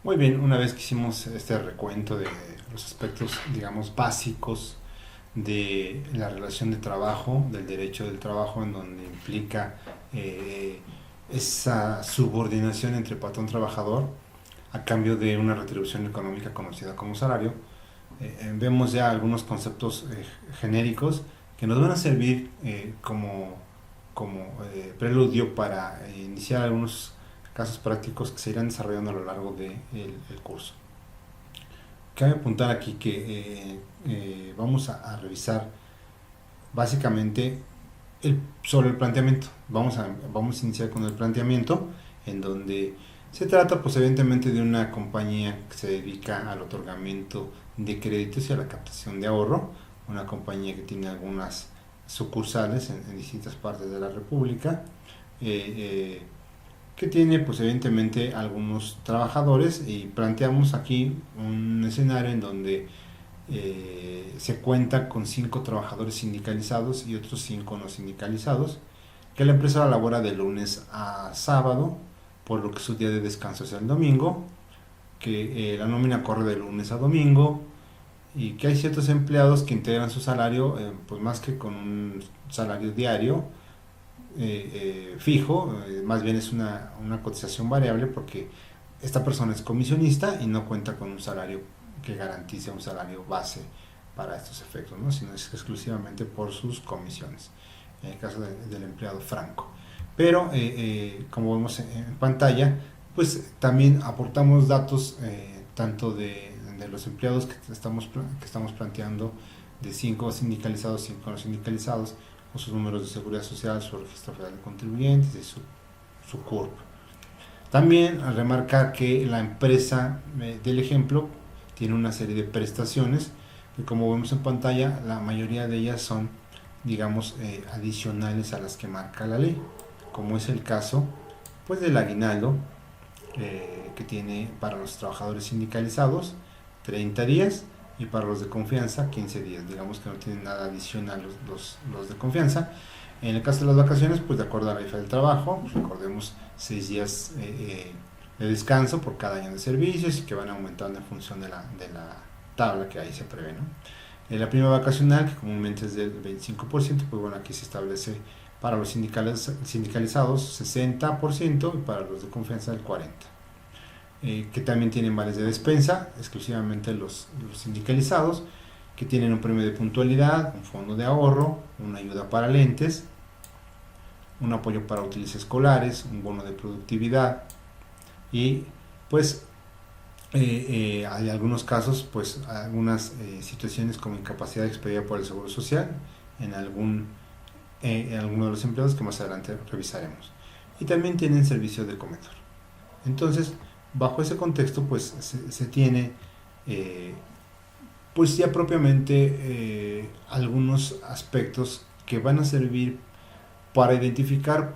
Muy bien, una vez que hicimos este recuento de los aspectos, digamos, básicos de la relación de trabajo, del derecho del trabajo, en donde implica eh, esa subordinación entre patrón-trabajador a cambio de una retribución económica conocida como salario, vemos ya algunos conceptos genéricos que nos van a servir como preludio para iniciar algunos casos prácticos que se irán desarrollando a lo largo del el curso. Cabe apuntar aquí que vamos a revisar básicamente sobre el planteamiento. Vamos a iniciar con el planteamiento, en donde se trata pues evidentemente de una compañía que se dedica al otorgamiento de créditos y a la captación de ahorro, una compañía que tiene algunas sucursales en distintas partes de la República, eh, eh, que tiene pues evidentemente algunos trabajadores, y planteamos aquí un escenario en donde se cuenta con 5 trabajadores sindicalizados y otros 5 no sindicalizados, que la empresa labora de lunes a sábado, por lo que su día de descanso es el domingo, que la nómina corre de lunes a domingo, y que hay ciertos empleados que integran su salario, pues más que con un salario diario fijo, más bien es una cotización variable, porque esta persona es comisionista y no cuenta con un salario que garantice un salario base para estos efectos, ¿no? Sino es exclusivamente por sus comisiones, en el caso del empleado franco. Pero, como vemos en pantalla, pues también aportamos datos tanto de los empleados que estamos planteando, de 5 sindicalizados, 5 no sindicalizados, con sus números de seguridad social, su registro federal de contribuyentes y su CURP. También al remarcar que la empresa del ejemplo tiene una serie de prestaciones que, como vemos en pantalla, la mayoría de ellas son, digamos, adicionales a las que marca la ley, como es el caso pues del aguinaldo, que tiene para los trabajadores sindicalizados 30 días, y para los de confianza 15 días. Digamos que no tienen nada adicional los de confianza. En el caso de las vacaciones, pues de acuerdo a la tarifa del trabajo, pues recordemos 6 días de descanso por cada año de servicios, y que van aumentando en función de la tabla que ahí se prevé, ¿no? La prima vacacional, que comúnmente es del 25%, pues bueno, aquí se establece para los sindicalizados 60%, y para los de confianza el 40%. Que también tienen vales de despensa, exclusivamente los sindicalizados, que tienen un premio de puntualidad, un fondo de ahorro, una ayuda para lentes, un apoyo para útiles escolares, un bono de productividad, y pues hay algunos casos, pues algunas situaciones como incapacidad expedida por el Seguro Social en alguno de los empleados, que más adelante revisaremos. Y también tienen servicio de comedor. Entonces, bajo ese contexto, pues se tiene pues ya propiamente algunos aspectos que van a servir para identificar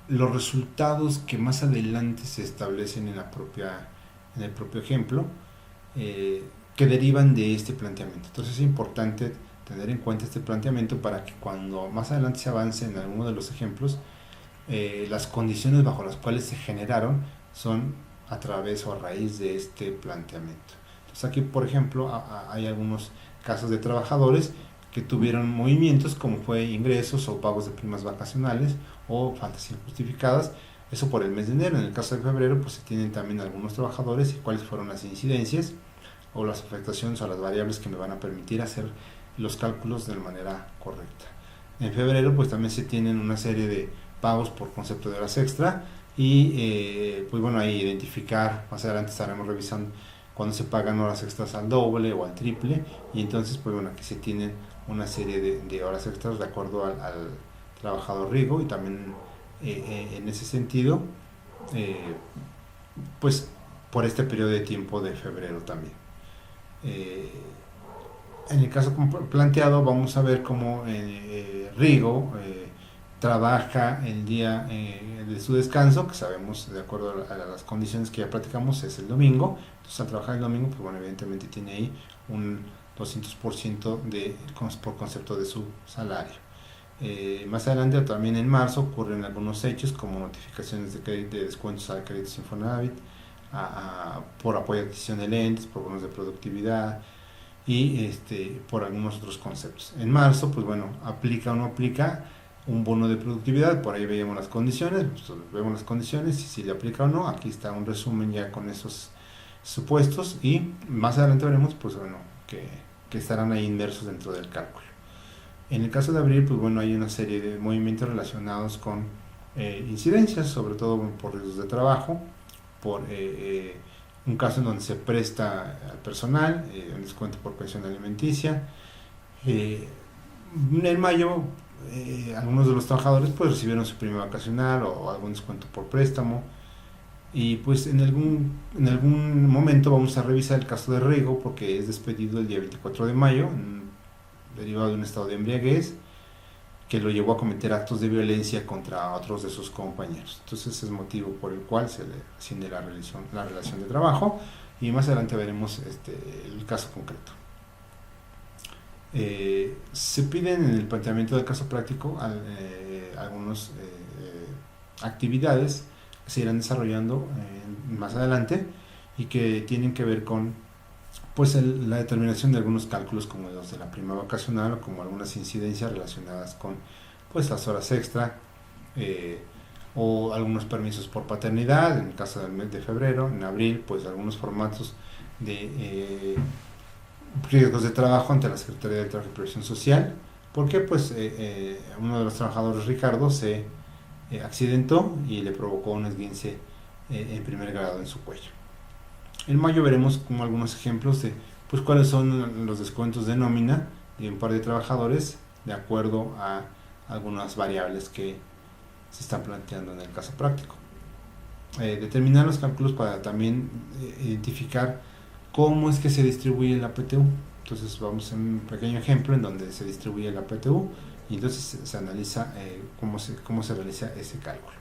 los resultados que más adelante se establecen en el propio ejemplo, que derivan de este planteamiento. Entonces es importante tener en cuenta este planteamiento para que cuando más adelante se avance en alguno de los ejemplos, las condiciones bajo las cuales se generaron son a través o a raíz de este planteamiento. Entonces aquí, por ejemplo, hay algunos casos de trabajadores que tuvieron movimientos como fue ingresos o pagos de primas vacacionales o faltas injustificadas, eso por el mes de enero. En el caso de febrero, pues se tienen también algunos trabajadores y cuáles fueron las incidencias o las afectaciones o las variables que me van a permitir hacer los cálculos de manera correcta. En febrero, pues también se tienen una serie de pagos por concepto de horas extra, y pues bueno, ahí identificar, más adelante estaremos revisando cuando se pagan horas extras al doble o al triple, y entonces pues bueno, aquí se tienen una serie de horas extras de acuerdo al trabajador RIGO, y también en ese sentido pues por este periodo de tiempo de febrero también. Eh, en el caso planteado, vamos a ver cómo RIGO trabaja el día de su descanso, que sabemos de acuerdo a las condiciones que ya platicamos es el domingo. Entonces al trabajar el domingo, pues bueno, evidentemente tiene ahí un 200% por concepto de su salario. Más adelante, también en marzo, ocurren algunos hechos como notificaciones de descuentos a créditos Infonavit, por apoyo a adquisición de lentes, por bonos de productividad y por algunos otros conceptos. En marzo, pues bueno, aplica o no aplica un bono de productividad, por ahí veíamos las condiciones, pues vemos las condiciones y si le aplica o no. Aquí está un resumen ya con esos supuestos y más adelante veremos pues bueno que estarán ahí inmersos dentro del cálculo. En el caso de abril, pues bueno, hay una serie de movimientos relacionados con incidencias, sobre todo por riesgos de trabajo, por un caso en donde se presta al personal un descuento por pensión alimenticia. En mayo, algunos de los trabajadores pues recibieron su prima vacacional o algún descuento por préstamo. Y pues en algún momento vamos a revisar el caso de Rigo, porque es despedido el día 24 de mayo, derivado de un estado de embriaguez que lo llevó a cometer actos de violencia contra otros de sus compañeros. Entonces es motivo por el cual se le asciende la relación de trabajo y más adelante veremos el caso concreto. Se piden en el planteamiento del caso práctico algunas actividades que se irán desarrollando más adelante y que tienen que ver con pues la determinación de algunos cálculos como los de la prima vacacional o como algunas incidencias relacionadas con pues las horas extra o algunos permisos por paternidad en el caso del mes de febrero. En abril pues algunos formatos de riesgos de trabajo ante la Secretaría de Trabajo y Previsión Social, porque pues uno de los trabajadores, Ricardo, se accidentó y le provocó un esguince en primer grado en su cuello. En mayo veremos como algunos ejemplos de pues cuáles son los descuentos de nómina de un par de trabajadores de acuerdo a algunas variables que se están planteando en el caso práctico. Determinar los cálculos para también identificar cómo es que se distribuye la PTU. Entonces vamos a un pequeño ejemplo en donde se distribuye la PTU y entonces se analiza cómo se realiza ese cálculo.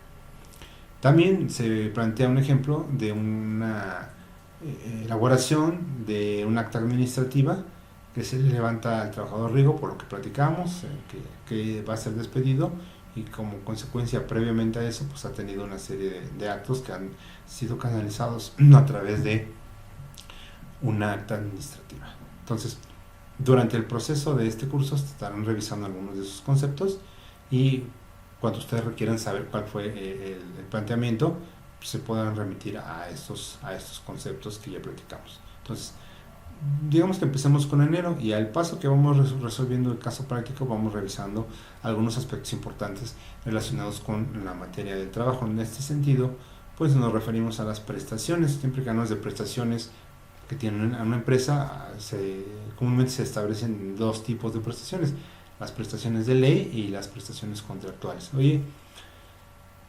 También se plantea un ejemplo de una elaboración de un acta administrativa que se le levanta al trabajador Rigo por lo que platicamos, que va a ser despedido y como consecuencia previamente a eso pues ha tenido una serie de actos que han sido canalizados a través de una acta administrativa. Entonces, durante el proceso de este curso estarán revisando algunos de esos conceptos y cuando ustedes requieran saber cuál fue el planteamiento, se puedan remitir a estos conceptos que ya platicamos. Entonces, digamos que empecemos con enero y al paso que vamos resolviendo el caso práctico vamos revisando algunos aspectos importantes relacionados con la materia del trabajo. En este sentido, pues nos referimos a las prestaciones. Siempre que hablamos de prestaciones que tienen una empresa, comúnmente se establecen dos tipos de prestaciones: las prestaciones de ley y las prestaciones contractuales. Oye,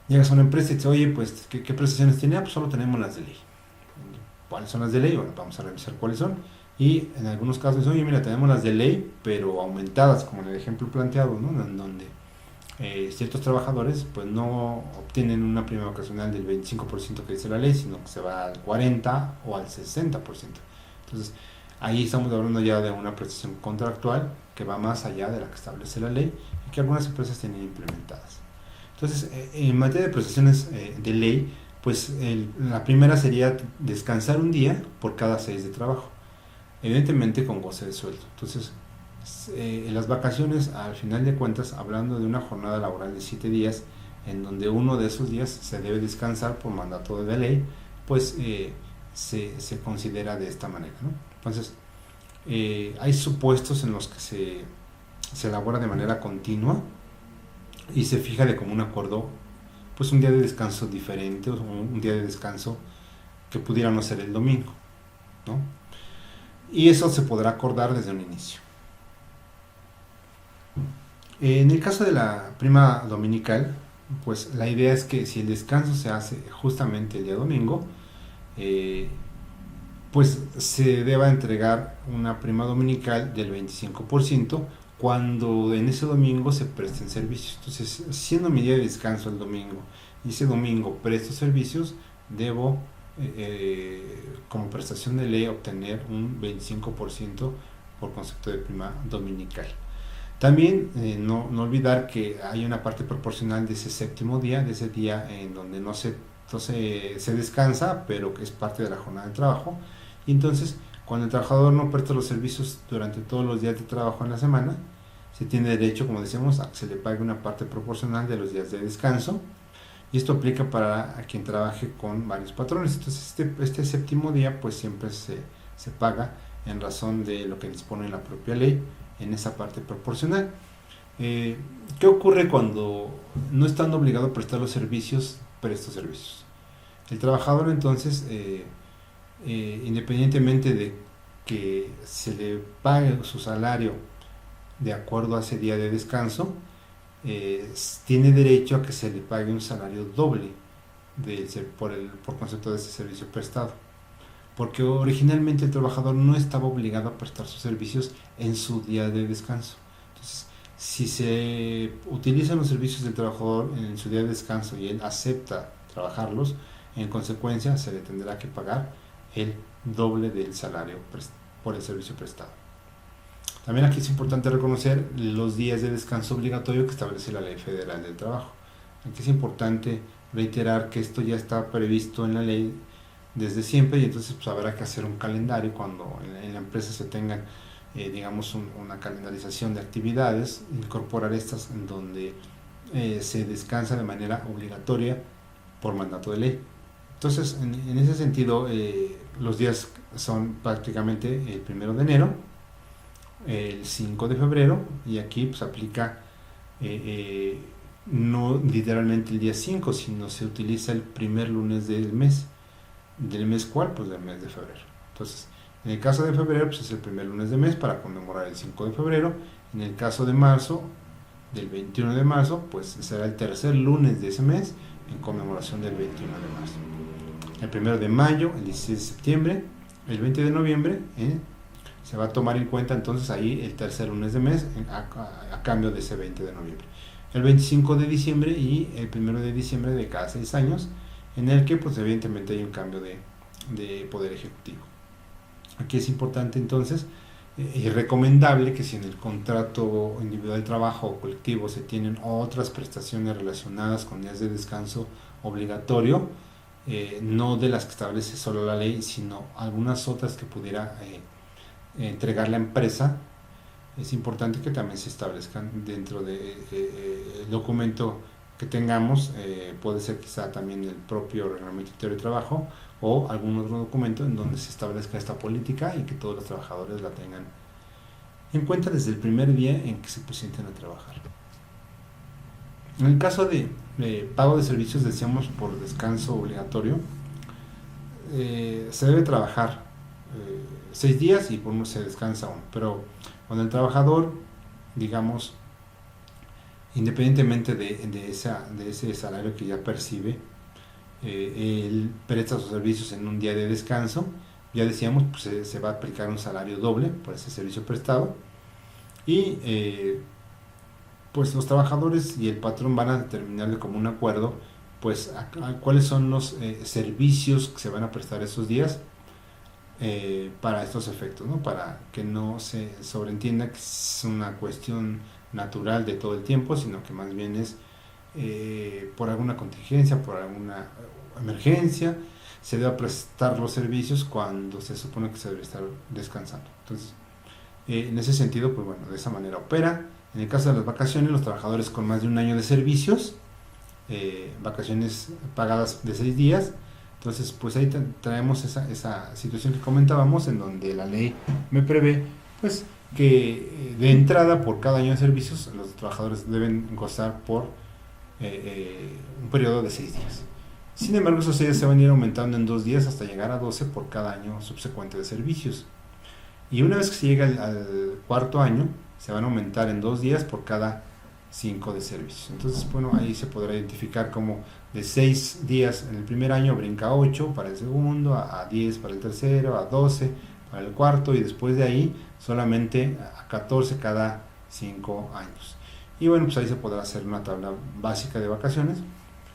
llegas a una empresa y dices, oye, pues, ¿qué prestaciones tiene? Pues solo tenemos las de ley. ¿Cuáles son las de ley? Bueno, vamos a revisar cuáles son. Y en algunos casos, oye, mira, tenemos las de ley, pero aumentadas, como en el ejemplo planteado, ¿no? En donde ciertos trabajadores pues no obtienen una prima vacacional del 25% que dice la ley, sino que se va al 40% o al 60%. Entonces, ahí estamos hablando ya de una prestación contractual que va más allá de la que establece la ley y que algunas empresas tienen implementadas. Entonces, en materia de prestaciones de ley, pues la primera sería descansar un día por cada 6 de trabajo, evidentemente con goce de sueldo. Entonces, en las vacaciones, al final de cuentas, hablando de una jornada laboral de 7 días, en donde uno de esos días se debe descansar por mandato de la ley, pues se considera de esta manera, ¿no? Entonces, hay supuestos en los que se elabora de manera continua y se fija de común acuerdo pues un día de descanso diferente o un día de descanso que pudiera no ser el domingo, ¿no? Y eso se podrá acordar desde un inicio. En el caso de la prima dominical, pues la idea es que si el descanso se hace justamente el día domingo, pues se deba entregar una prima dominical del 25% cuando en ese domingo se presten servicios. Entonces, siendo mi día de descanso el domingo y ese domingo presto servicios, debo como prestación de ley obtener un 25% por concepto de prima dominical. También no olvidar que hay una parte proporcional de ese séptimo día, de ese día en donde no se Entonces se descansa, pero que es parte de la jornada de trabajo. Y entonces, cuando el trabajador no presta los servicios durante todos los días de trabajo en la semana, se tiene derecho, como decíamos, a que se le pague una parte proporcional de los días de descanso. Y esto aplica para a quien trabaje con varios patrones. Entonces, este séptimo día, pues siempre se paga en razón de lo que dispone la propia ley en esa parte proporcional. ¿Qué ocurre cuando no estando obligado a prestar los servicios, presta servicios? El trabajador entonces, independientemente de que se le pague su salario de acuerdo a ese día de descanso, tiene derecho a que se le pague un salario doble por concepto de ese servicio prestado. Porque originalmente el trabajador no estaba obligado a prestar sus servicios en su día de descanso. Entonces, si se utilizan los servicios del trabajador en su día de descanso y él acepta trabajarlos, en consecuencia se le tendrá que pagar el doble del salario por el servicio prestado. También aquí es importante reconocer los días de descanso obligatorio que establece la Ley Federal del Trabajo. Aquí es importante reiterar que esto ya está previsto en la ley desde siempre, y entonces pues habrá que hacer un calendario cuando en la empresa se tengan digamos una calendarización de actividades, incorporar estas en donde se descansa de manera obligatoria por mandato de ley. Entonces en ese sentido los días son prácticamente el 1 de enero, el 5 de febrero, y aquí pues aplica no literalmente el día 5, sino se utiliza el primer lunes del mes. ¿Del mes cuál? Pues del mes de febrero. Entonces, en el caso de febrero, pues es el primer lunes de mes para conmemorar el 5 de febrero. En el caso de marzo, del 21 de marzo, pues será el tercer lunes de ese mes en conmemoración del 21 de marzo. El 1 de mayo, el 16 de septiembre, el 20 de noviembre, se va a tomar en cuenta entonces ahí el tercer lunes de mes a cambio de ese 20 de noviembre. El 25 de diciembre y el 1 de diciembre de cada 6 años, en el que pues evidentemente hay un cambio de poder ejecutivo. Aquí es importante entonces y recomendable que si en el contrato individual de trabajo o colectivo se tienen otras prestaciones relacionadas con días de descanso obligatorio, no de las que establece solo la ley, sino algunas otras que pudiera entregar la empresa, es importante que también se establezcan dentro del documento que tengamos, puede ser quizá también el propio reglamento interior de trabajo o algún otro documento en donde se establezca esta política y que todos los trabajadores la tengan en cuenta desde el primer día en que se presenten a trabajar. En el caso de pago de servicios, decíamos por descanso obligatorio, se debe trabajar 6 días y por uno se descansa uno, pero cuando el trabajador, digamos, independientemente de ese salario que ya percibe, él presta sus servicios en un día de descanso, ya decíamos, pues se va a aplicar un salario doble por ese servicio prestado, y pues los trabajadores y el patrón van a determinar de común acuerdo pues cuáles son los servicios que se van a prestar esos días para estos efectos, ¿no? Para que no se sobreentienda que es una cuestión natural de todo el tiempo, sino que más bien es por alguna contingencia, por alguna emergencia, se debe prestar los servicios cuando se supone que se debe estar descansando. Entonces, en ese sentido, pues bueno, de esa manera opera. En el caso de las vacaciones, los trabajadores con más de un año de servicios, vacaciones pagadas de 6 días, entonces pues ahí traemos esa situación que comentábamos, en donde la ley me prevé pues que de entrada por cada año de servicios los trabajadores deben gozar por un periodo de 6 días. Sin embargo, esos 6 días se van a ir aumentando en 2 días hasta llegar a 12 por cada año subsecuente de servicios. Y una vez que se llega al cuarto año, se van a aumentar en 2 días por cada 5 de servicios. Entonces, bueno, ahí se podrá identificar como de 6 días en el primer año brinca a 8 para el segundo, a 10 para el tercero, a 12 para el cuarto, y después de ahí solamente a 14 cada 5 años. Y bueno, pues ahí se podrá hacer una tabla básica de vacaciones,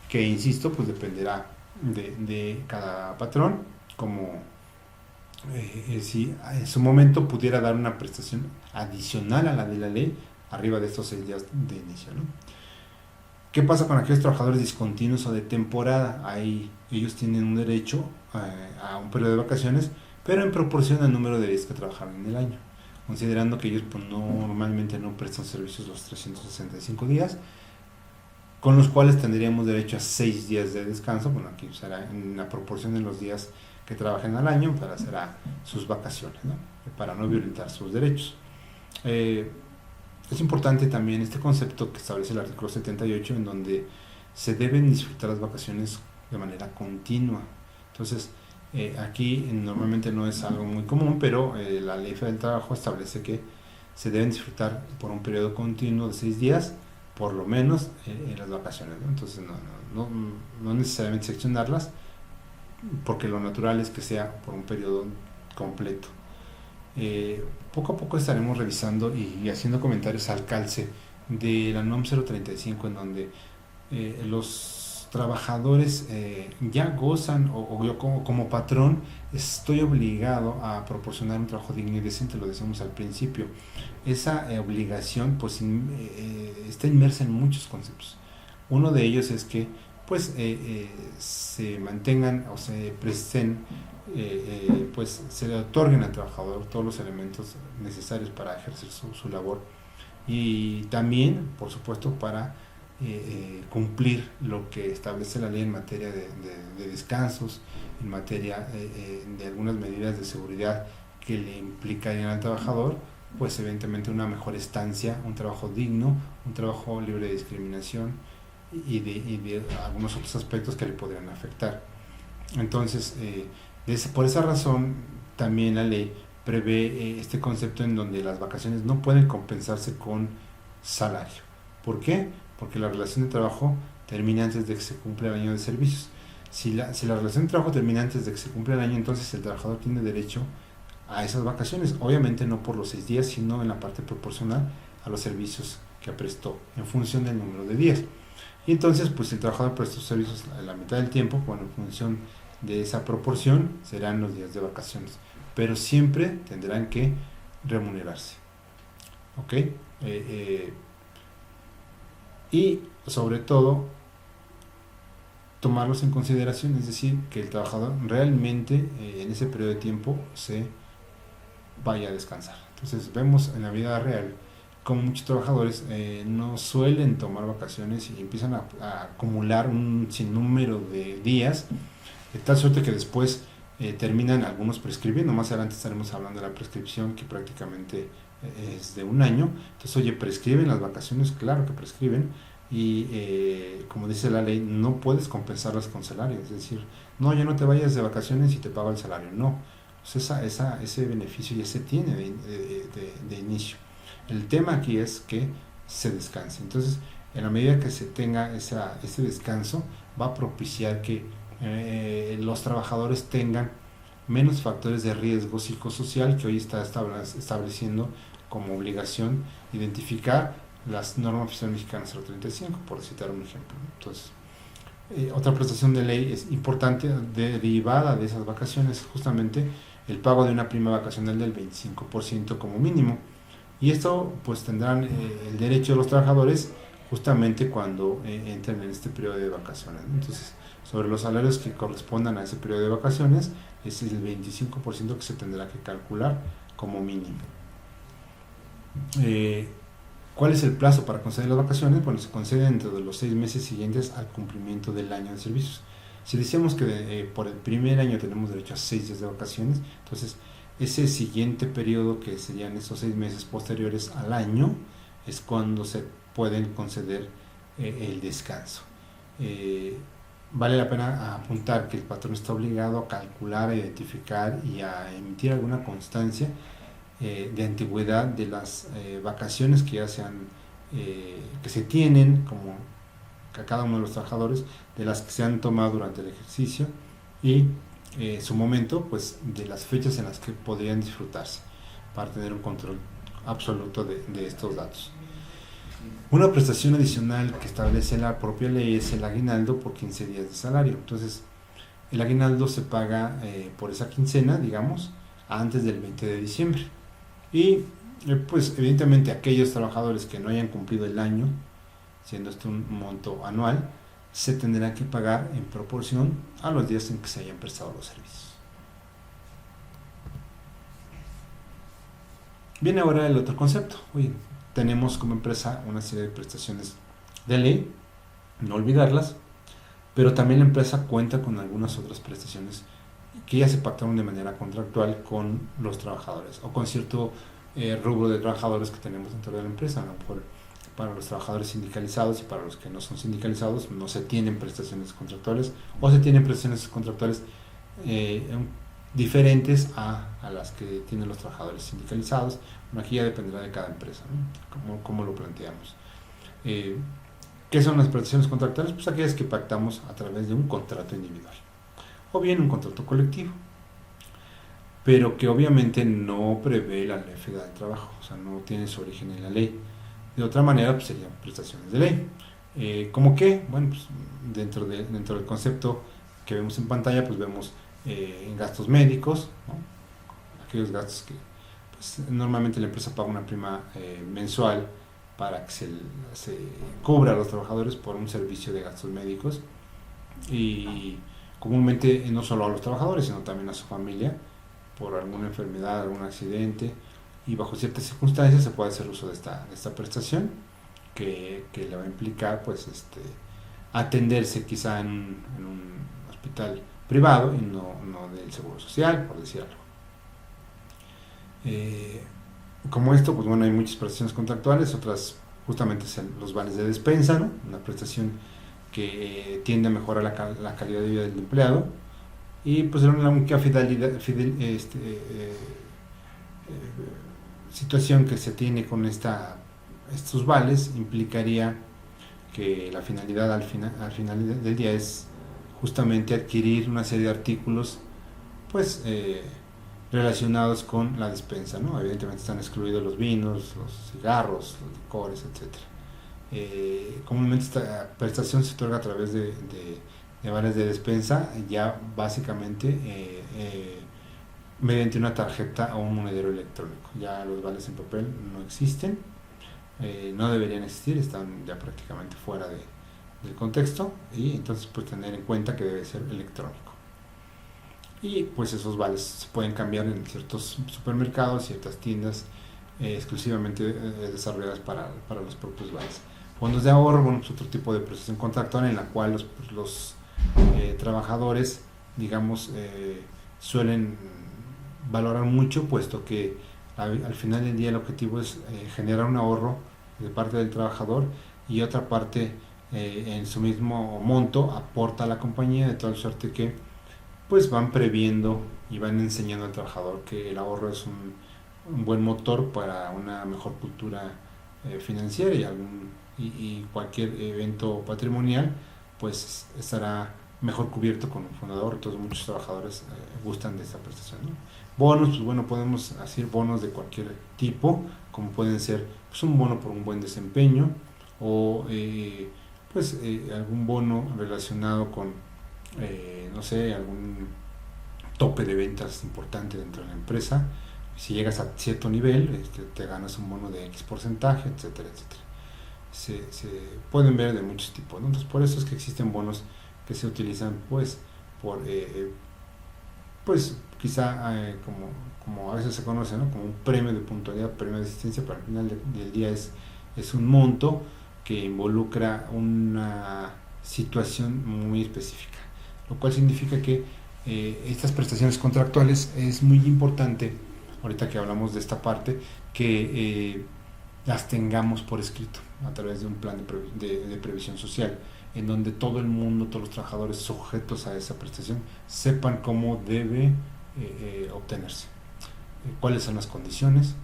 que insisto, pues dependerá de cada patrón, como si en su momento pudiera dar una prestación adicional a la de la ley arriba de estos 6 días de inicio, ¿no? ¿Qué pasa con aquellos trabajadores discontinuos o de temporada? Ahí ellos tienen un derecho a un periodo de vacaciones, pero en proporción al número de días que trabajaron en el año, considerando que ellos pues, normalmente no prestan servicios los 365 días, con los cuales tendríamos derecho a 6 días de descanso. Bueno, aquí será en la proporción de los días que trabajen al año, para hacer sus vacaciones, ¿no? Para no violentar sus derechos. Es importante también este concepto que establece el artículo 78, en donde se deben disfrutar las vacaciones de manera continua. Entonces, aquí normalmente no es algo muy común, pero la Ley Federal del Trabajo establece que se deben disfrutar por un periodo continuo de 6 días, por lo menos en las vacaciones, ¿no? Entonces, no necesariamente seccionarlas, porque lo natural es que sea por un periodo completo. Poco a poco estaremos revisando y haciendo comentarios al calce de la NOM 035, en donde los trabajadores ya gozan, o yo como patrón estoy obligado a proporcionar un trabajo digno y decente, lo decíamos al principio. Esa obligación pues está inmersa en muchos conceptos. Uno de ellos es que pues se mantengan o se presten, pues se le otorguen al trabajador todos los elementos necesarios para ejercer su labor, y también por supuesto para cumplir lo que establece la ley en materia de descansos, en materia de algunas medidas de seguridad que le implicarían al trabajador pues evidentemente una mejor estancia, un trabajo digno, un trabajo libre de discriminación y de algunos otros aspectos que le podrían afectar. Entonces, por esa razón, también la ley prevé este concepto en donde las vacaciones no pueden compensarse con salario. ¿Por qué? Porque la relación de trabajo termina antes de que se cumpla el año de servicios. Si la relación de trabajo termina antes de que se cumpla el año, entonces el trabajador tiene derecho a esas vacaciones. Obviamente no por los 6 días, sino en la parte proporcional a los servicios que prestó, en función del número de días. Y entonces, pues el trabajador prestó servicios a la mitad del tiempo, bueno, en función de esa proporción serán los días de vacaciones, pero siempre tendrán que remunerarse. ¿Ok? Y sobre todo, tomarlos en consideración, es decir, que el trabajador realmente en ese periodo de tiempo se vaya a descansar. Entonces vemos en la vida real como muchos trabajadores no suelen tomar vacaciones y empiezan a acumular un sinnúmero de días, de tal suerte que después terminan algunos prescribiendo. Más adelante estaremos hablando de la prescripción, que prácticamente es de un año. Entonces, oye, ¿prescriben las vacaciones? Claro que prescriben, y como dice la ley, no puedes compensarlas con salario. Es decir, no, ya no te vayas de vacaciones y te pago el salario. No, pues ese beneficio ya se tiene de inicio. El tema aquí es que se descanse. Entonces, en la medida que se tenga ese descanso, va a propiciar que los trabajadores tengan menos factores de riesgo psicosocial, que hoy está estableciendo como obligación identificar las normas fiscales mexicanas 035, por citar un ejemplo. Entonces, otra prestación de ley es importante derivada de esas vacaciones, justamente el pago de una prima vacacional del 25% como mínimo. Y esto pues tendrán el derecho de los trabajadores justamente cuando entren en este periodo de vacaciones. Entonces, sobre los salarios que correspondan a ese periodo de vacaciones, es el 25% que se tendrá que calcular como mínimo. ¿Cuál es el plazo para conceder las vacaciones? Bueno, se concede dentro de los 6 meses siguientes al cumplimiento del año de servicios. Si decíamos que por el primer año tenemos derecho a 6 días de vacaciones, entonces ese siguiente periodo, que serían esos 6 meses posteriores al año, es cuando se pueden conceder el descanso. Vale la pena apuntar que el patrón está obligado a calcular, a identificar y a emitir alguna constancia de antigüedad de las vacaciones que ya que se tienen como a cada uno de los trabajadores, de las que se han tomado durante el ejercicio, y su momento, pues de las fechas en las que podrían disfrutarse, para tener un control absoluto de estos datos. Una prestación adicional que establece la propia ley es el aguinaldo por 15 días de salario. Entonces, el aguinaldo se paga por esa quincena, digamos, antes del 20 de diciembre. Y pues evidentemente aquellos trabajadores que no hayan cumplido el año, siendo este un monto anual, se tendrá que pagar en proporción a los días en que se hayan prestado los servicios. Viene ahora el otro concepto. Oye, tenemos como empresa una serie de prestaciones de ley, no olvidarlas, pero también la empresa cuenta con algunas otras prestaciones que ya se pactaron de manera contractual con los trabajadores o con cierto rubro de trabajadores que tenemos dentro de la empresa. A lo mejor para los trabajadores sindicalizados y para los que no son sindicalizados no se tienen prestaciones contractuales o se tienen prestaciones contractuales diferentes a las que tienen los trabajadores sindicalizados. Bueno, aquí ya dependerá de cada empresa, ¿no? Cómo lo planteamos. ¿Qué son las prestaciones contractuales? Pues aquellas que pactamos a través de un contrato individual o bien un contrato colectivo, pero que obviamente no prevé la Ley Federal del Trabajo, o sea, no tiene su origen en la ley. De otra manera, pues serían prestaciones de ley. ¿Cómo qué? Bueno, pues dentro del concepto que vemos en pantalla, pues vemos gastos médicos, ¿no? Aquellos gastos que pues, normalmente la empresa paga una prima mensual para que se cubra a los trabajadores por un servicio de gastos médicos, y comúnmente no solo a los trabajadores, sino también a su familia, por alguna enfermedad, algún accidente, y bajo ciertas circunstancias se puede hacer uso de esta prestación que le va a implicar pues atenderse quizá en un hospital privado y no del Seguro Social, por decir algo. Como esto, pues bueno, hay muchas prestaciones contractuales, otras justamente son los vales de despensa, ¿no? Una prestación que tiende a mejorar la calidad de vida del empleado, y pues la única situación que se tiene con estos vales implicaría que la finalidad al final del día es justamente adquirir una serie de artículos pues relacionados con la despensa, ¿no? Evidentemente están excluidos los vinos, los cigarros, los licores, etc. Comúnmente esta prestación se otorga a través de vales de despensa, ya básicamente mediante una tarjeta o un monedero electrónico. Ya los vales en papel no existen, no deberían existir, están ya prácticamente fuera del contexto, y entonces pues tener en cuenta que debe ser electrónico. Y pues esos vales se pueden cambiar en ciertos supermercados, ciertas tiendas exclusivamente desarrolladas para los propios vales. Fondos de ahorro, bueno, pues otro tipo de prestación contractual en la cual los trabajadores, digamos, suelen valorar mucho, puesto que al final del día el objetivo es generar un ahorro de parte del trabajador, y otra parte en su mismo monto aporta a la compañía, de tal suerte que pues van previendo y van enseñando al trabajador que el ahorro es un buen motor para una mejor cultura financiera, y cualquier evento patrimonial pues estará mejor cubierto con un fundador. Entonces muchos trabajadores gustan de esta prestación, ¿no? Bonos, pues bueno, podemos hacer bonos de cualquier tipo, como pueden ser pues un bono por un buen desempeño, o algún bono relacionado con no sé, algún tope de ventas importante dentro de la empresa. Si llegas a cierto nivel, te ganas un bono de X porcentaje, etcétera, etcétera. Se pueden ver de muchos tipos, ¿no? Entonces por eso es que existen bonos que se utilizan pues quizá como a veces se conoce, ¿no? Como un premio de puntualidad, premio de asistencia, pero al final del día es un monto que involucra una situación muy específica, lo cual significa que estas prestaciones contractuales es muy importante, ahorita que hablamos de esta parte, que las tengamos por escrito a través de un plan de previsión social, en donde todo el mundo, todos los trabajadores sujetos a esa prestación sepan cómo debe obtenerse, cuáles son las condiciones,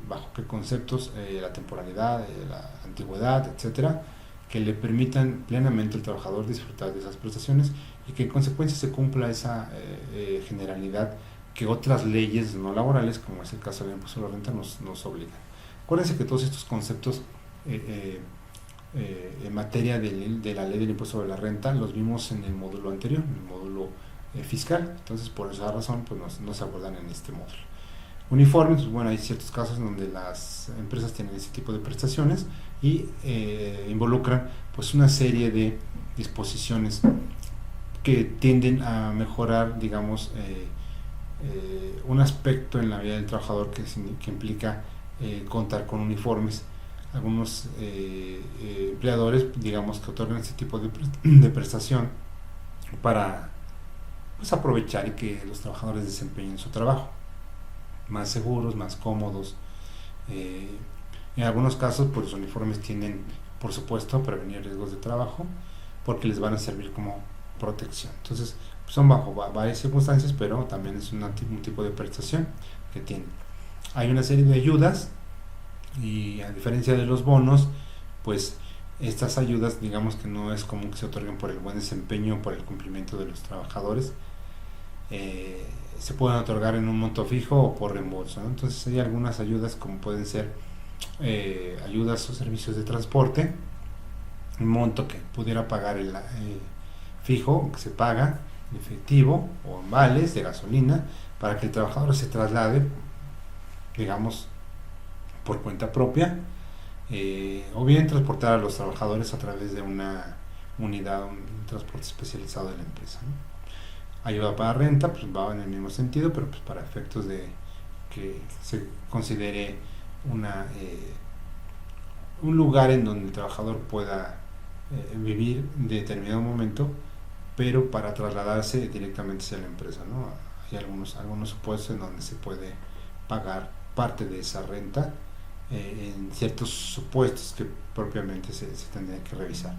bajo qué conceptos, la temporalidad, la antigüedad, etcétera, que le permitan plenamente al trabajador disfrutar de esas prestaciones, y que en consecuencia se cumpla esa generalidad que otras leyes no laborales, como es el caso del impuesto a la renta, nos obligan. Acuérdense que todos estos conceptos en materia de la ley del impuesto sobre la renta los vimos en el módulo anterior, en el módulo fiscal. Entonces por esa razón pues no se abordan en este módulo. uniformes, pues bueno, hay ciertos casos en donde las empresas tienen ese tipo de prestaciones y involucran pues una serie de disposiciones que tienden a mejorar, digamos, un aspecto en la vida del trabajador que implica contar con uniformes. Algunos empleadores, digamos, que otorgan este tipo de prestación para pues, aprovechar y que los trabajadores desempeñen su trabajo más seguros, más cómodos. Eh, en algunos casos, pues los uniformes tienden, por supuesto, a prevenir riesgos de trabajo porque les van a servir como protección. Entonces, son bajo varias circunstancias, pero también es un tipo de prestación que tienen. Hay una serie de ayudas y a diferencia de los bonos, pues estas ayudas, digamos que no es común que se otorguen por el buen desempeño, por el cumplimiento de los trabajadores. Se pueden otorgar en un monto fijo o por reembolso, ¿no? Entonces hay algunas ayudas como pueden ser ayudas o servicios de transporte, un monto que pudiera pagar el fijo, que se paga en efectivo o en vales de gasolina para que el trabajador se traslade, digamos, por cuenta propia, o bien transportar a los trabajadores a través de una unidad, un transporte especializado de la empresa, ¿no? Ayuda para renta, pues va en el mismo sentido, pero pues para efectos de que se considere un lugar en donde el trabajador pueda vivir en determinado momento, pero para trasladarse directamente hacia la empresa, ¿no? Hay algunos supuestos en donde se puede pagar parte de esa renta en ciertos supuestos que propiamente se tendría que revisar.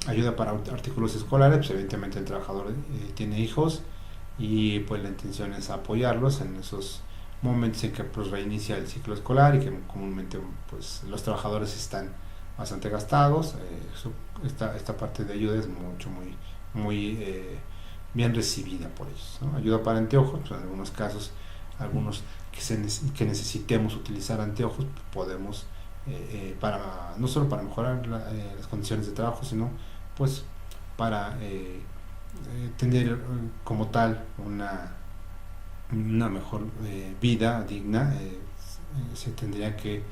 Ayuda para artículos escolares, pues evidentemente el trabajador tiene hijos y pues la intención es apoyarlos en esos momentos en que pues reinicia el ciclo escolar y que comúnmente pues los trabajadores están bastante gastados. Esta parte de ayuda es muy bien recibida por ellos, ¿no? Ayuda para anteojos, pues en algunos casos, algunos que necesitemos utilizar anteojos, pues podemos no solo para mejorar las condiciones de trabajo, sino pues para tener como tal una mejor vida digna. Se tendría que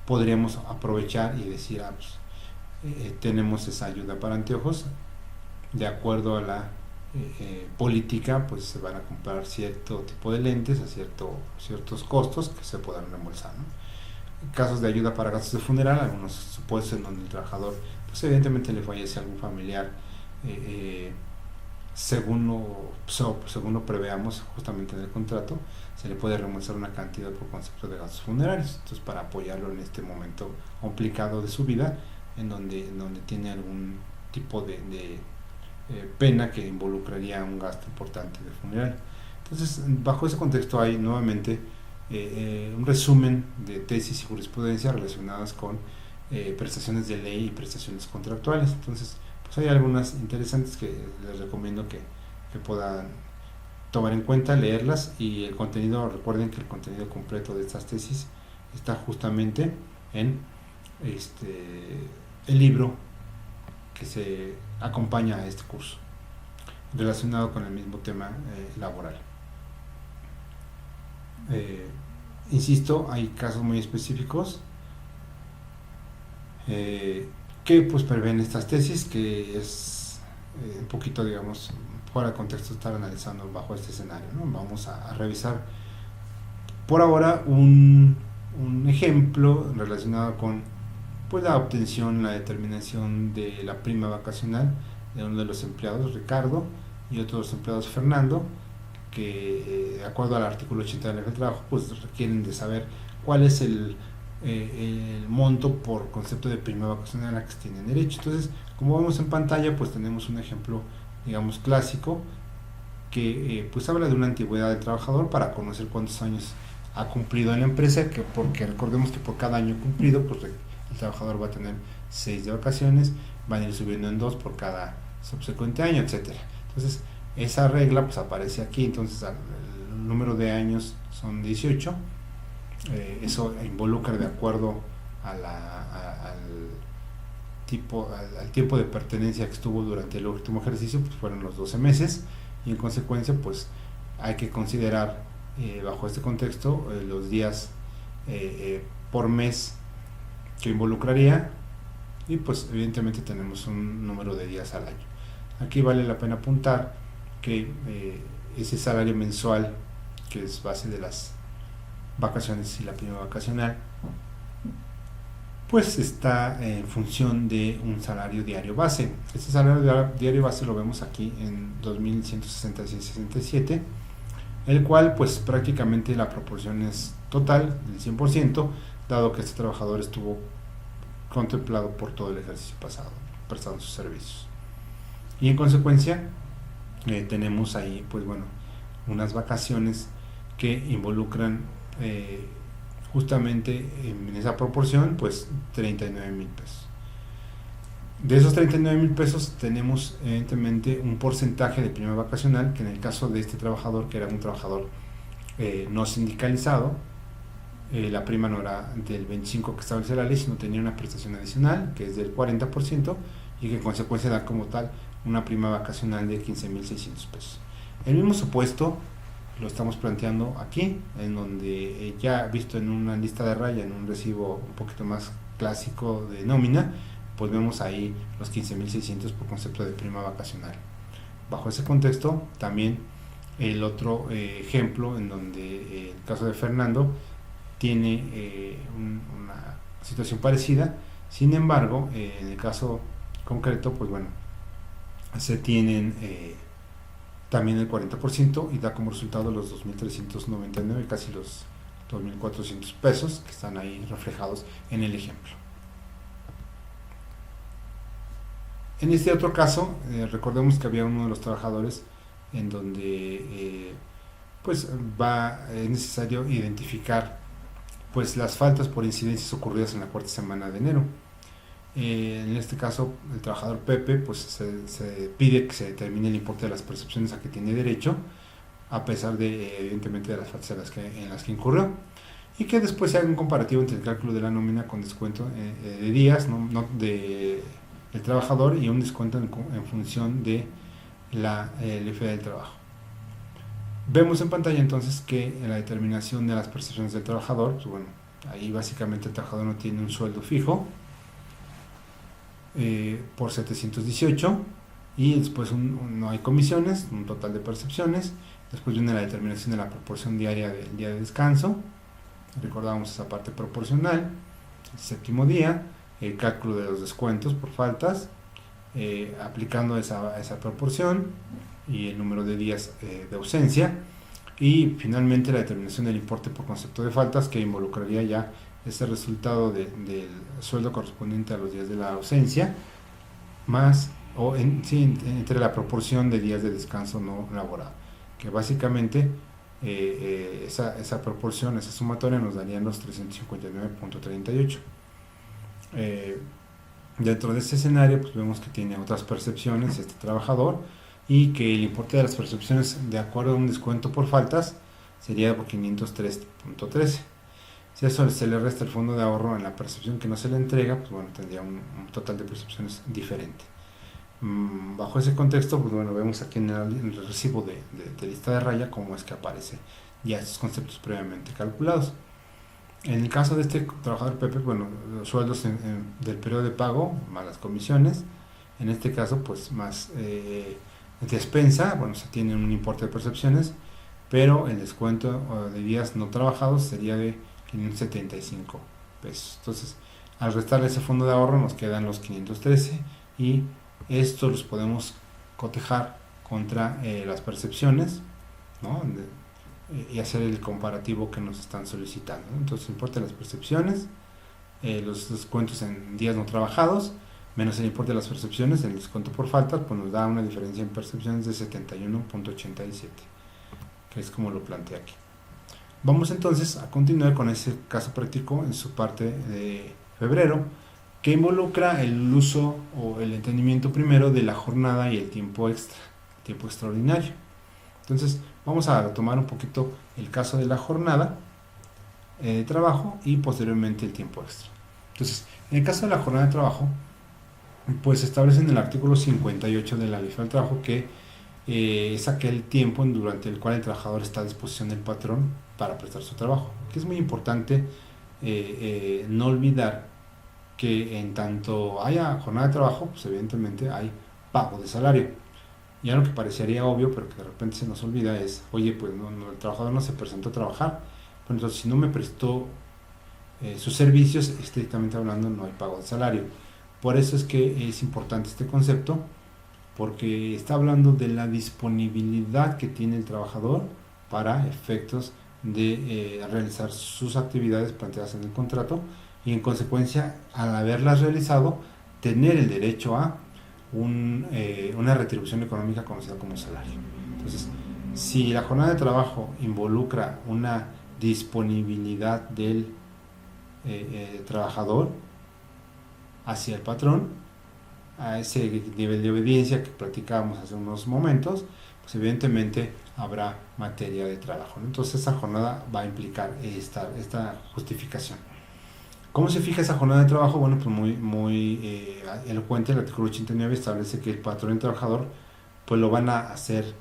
podríamos aprovechar y decir pues, tenemos esa ayuda para anteojos, de acuerdo a la política, pues se van a comprar cierto tipo de lentes a ciertos costos que se puedan reembolsar, ¿no? Casos de ayuda para gastos de funeral, algunos supuestos en donde el trabajador pues evidentemente le fallece a algún familiar, según lo preveamos justamente en el contrato, se le puede reembolsar una cantidad por concepto de gastos funerarios, entonces para apoyarlo en este momento complicado de su vida, en donde tiene algún tipo de pena que involucraría un gasto importante de funeral. Entonces, bajo ese contexto hay nuevamente un resumen de tesis y jurisprudencia relacionadas con prestaciones de ley y prestaciones contractuales. Entonces, pues hay algunas interesantes que les recomiendo que puedan tomar en cuenta, leerlas, y el contenido, recuerden que el contenido completo de estas tesis está justamente en el libro que se acompaña a este curso relacionado con el mismo tema laboral. Insisto, hay casos muy específicos que pues prevén estas tesis, que es un poquito, digamos, fuera de contexto estar analizando bajo este escenario, ¿no? Vamos a revisar por ahora un ejemplo relacionado con pues la obtención, la determinación de la prima vacacional de uno de los empleados, Ricardo, y otro de los empleados, Fernando, que de acuerdo al artículo 80 de la Ley del Trabajo, pues requieren de saber cuál es el monto por concepto de prima vacacional a la que tienen derecho. Entonces, como vemos en pantalla, pues tenemos un ejemplo, digamos, clásico, que pues habla de una antigüedad del trabajador para conocer cuántos años ha cumplido en la empresa, porque recordemos que por cada año cumplido, pues el trabajador va a tener 6 de vacaciones, van a ir subiendo en 2 por cada subsecuente año, etcétera. Entonces, esa regla pues aparece aquí. Entonces el número de años son 18. Eso involucra, de acuerdo al tiempo de pertenencia que estuvo durante el último ejercicio, pues fueron los 12 meses, y en consecuencia pues hay que considerar bajo este contexto, los días por mes que involucraría, y pues evidentemente tenemos un número de días al año. Aquí vale la pena apuntar que ese salario mensual, que es base de las vacaciones y la prima vacacional, pues está en función de un salario diario base. Este salario diario base lo vemos aquí en 2.166.67, el cual pues prácticamente la proporción es total del 100%, dado que este trabajador estuvo contemplado por todo el ejercicio pasado prestando sus servicios, y en consecuencia tenemos ahí pues bueno unas vacaciones que involucran justamente en esa proporción pues 39,000 pesos. De esos 39,000 pesos tenemos evidentemente un porcentaje de prima vacacional, que en el caso de este trabajador, que era un trabajador no sindicalizado, la prima no era del 25% que establece la ley, sino tenía una prestación adicional que es del 40%, y que en consecuencia da como tal una prima vacacional de 15,600 pesos. El mismo supuesto lo estamos planteando aquí, en donde ya visto en una lista de raya, en un recibo un poquito más clásico de nómina, pues vemos ahí los 15,600 por concepto de prima vacacional. Bajo ese contexto, también el otro ejemplo, en donde el caso de Fernando tiene una situación parecida. Sin embargo, en el caso concreto, pues bueno, se tienen también el 40%, y da como resultado los 2.399, casi los 2.400 pesos que están ahí reflejados en el ejemplo. En este otro caso, recordemos que había uno de los trabajadores en donde pues es necesario identificar pues las faltas por incidencias ocurridas en la cuarta semana de enero. En este caso, el trabajador Pepe, pues se pide que se determine el importe de las percepciones a que tiene derecho, a pesar de, evidentemente, de las faltas en las que incurrió, y que después se haga un comparativo entre el cálculo de la nómina con descuento de días del trabajador, y un descuento en función de la LFA del trabajo. Vemos en pantalla entonces que en la determinación de las percepciones del trabajador, pues bueno, ahí básicamente el trabajador no tiene un sueldo fijo por 718, y después no hay comisiones, un total de percepciones. Después viene la determinación de la proporción diaria del día de descanso, recordábamos esa parte proporcional, el séptimo día, el cálculo de los descuentos por faltas, aplicando esa proporción y el número de días de ausencia, y finalmente la determinación del importe por concepto de faltas, que involucraría ya ese resultado del sueldo correspondiente a los días de la ausencia, más entre la proporción de días de descanso no laborado, que básicamente esa proporción, esa sumatoria nos daría los 359.38. Dentro de este escenario pues vemos que tiene otras percepciones este trabajador, y que el importe de las percepciones de acuerdo a un descuento por faltas sería por 503.13. Si eso se le resta el fondo de ahorro en la percepción que no se le entrega, pues bueno, tendría un total de percepciones diferente. Bajo ese contexto, pues bueno, vemos aquí en el recibo de lista de raya cómo es que aparece ya estos conceptos previamente calculados. En el caso de este trabajador Pepe, bueno, los sueldos del periodo de pago más las comisiones, en este caso pues más despensa, bueno, se tiene un importe de percepciones, pero el descuento de días no trabajados sería de 575 pesos. Entonces, al restarle ese fondo de ahorro nos quedan los 513, y estos los podemos cotejar contra las percepciones, ¿no? Y hacer el comparativo que nos están solicitando, ¿no? Entonces, importe de las percepciones, los descuentos en días no trabajados, menos el importe de las percepciones, el descuento por faltas, pues nos da una diferencia en percepciones de 71.87, que es como lo planteé aquí. Vamos entonces a continuar con ese caso práctico en su parte de febrero, que involucra el uso o el entendimiento primero de la jornada y el tiempo extra, tiempo extraordinario. Entonces vamos a tomar un poquito el caso de la jornada de trabajo y posteriormente el tiempo extra. Entonces, en el caso de la jornada de trabajo, pues se establece en el artículo 58 de la Ley del Trabajo que es aquel tiempo durante el cual el trabajador está a disposición del patrón para prestar su trabajo. Aquí es muy importante no olvidar que en tanto haya jornada de trabajo, pues evidentemente hay pago de salario. Y algo que parecería obvio, pero que de repente se nos olvida es, oye, pues el trabajador no se presentó a trabajar, pero entonces si no me prestó sus servicios, estrictamente hablando, no hay pago de salario. Por eso es que es importante este concepto, porque está hablando de la disponibilidad que tiene el trabajador para efectos de realizar sus actividades planteadas en el contrato y en consecuencia, al haberlas realizado, tener el derecho a una retribución económica conocida como salario. Entonces, si la jornada de trabajo involucra una disponibilidad del trabajador hacia el patrón, a ese nivel de obediencia que platicábamos hace unos momentos, pues evidentemente habrá materia de trabajo, ¿no? Entonces esa jornada va a implicar esta justificación. ¿Cómo se fija esa jornada de trabajo? Bueno, pues muy elocuente. El artículo 89 establece que el patrón y el trabajador pues lo van a hacer